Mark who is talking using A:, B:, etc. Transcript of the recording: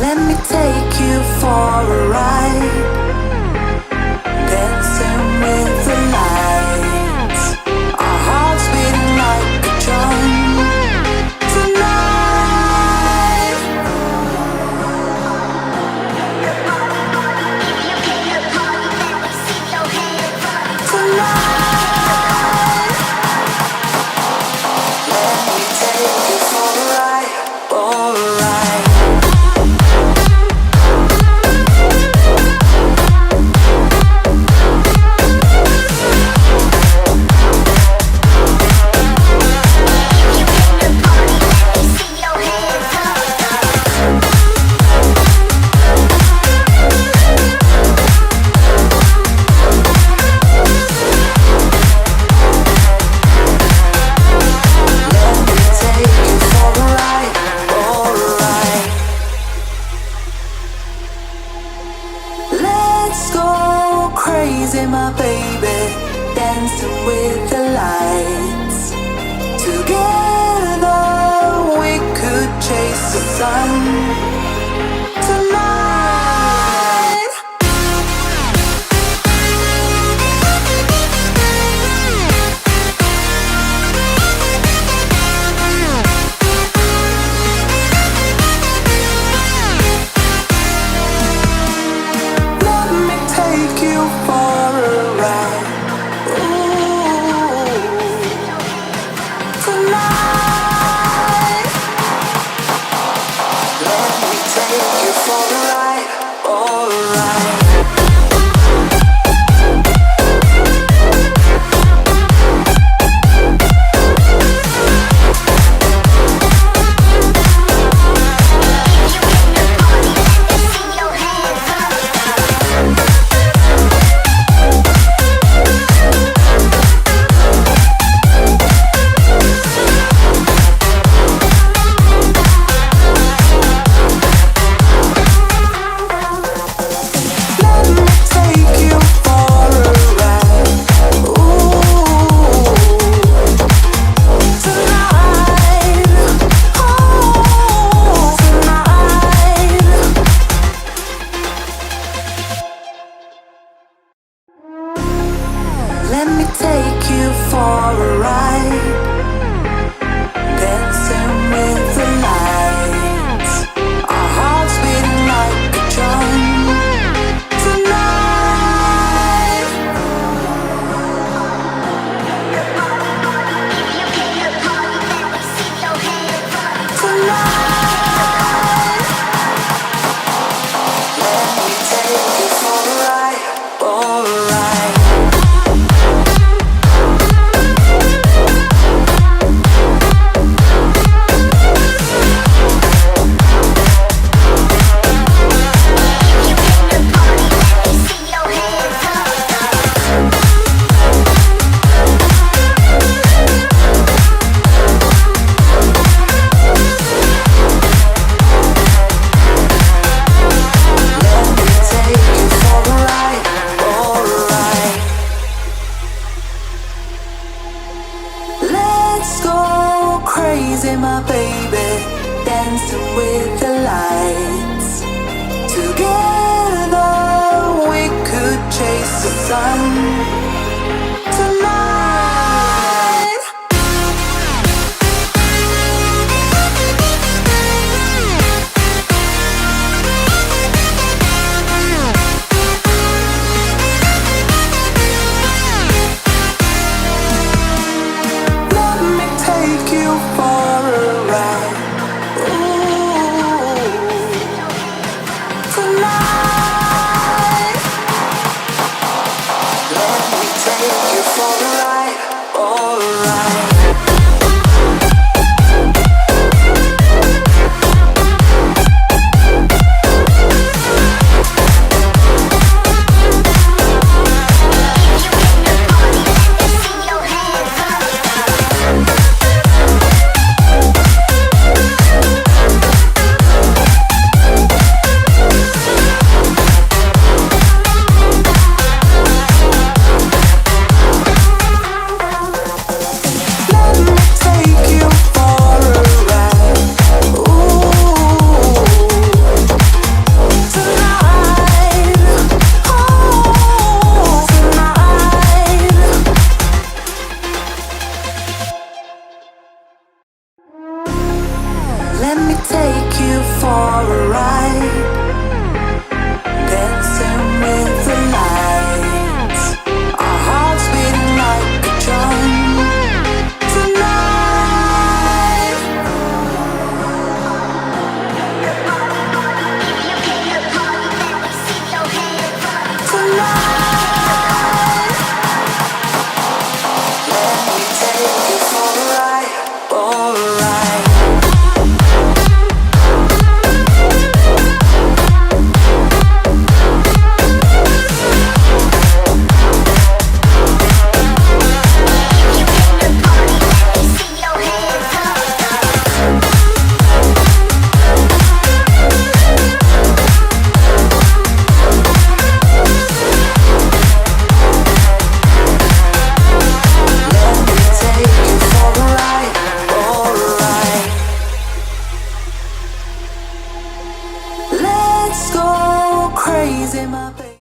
A: Let me take you for a ride, dancing with the lights, our hearts beating like a drum. Tonight, tonight, let me take you for a ride, for a ride. Crazy, my baby, dancing with the lights. Together we could chase the sun. Tonight, let me take you for a ride. Ooh, tonight, let me take you for a ride, for a ride. Let me take you for a ride, dancing with the lights, our hearts beating like a drum. Tonight, tonight, let me take you for a ride, for a ride. Crazy, my baby, dancing with the lights. Together we could chase the sun. Tonight, let me take you for a ride. Ooh, tonight, let me take you for a ride, dancing with the lights, our hearts beating like a drum. Tonight, tonight, let me take you for a ride, for a ride. Let's go crazy, my baby.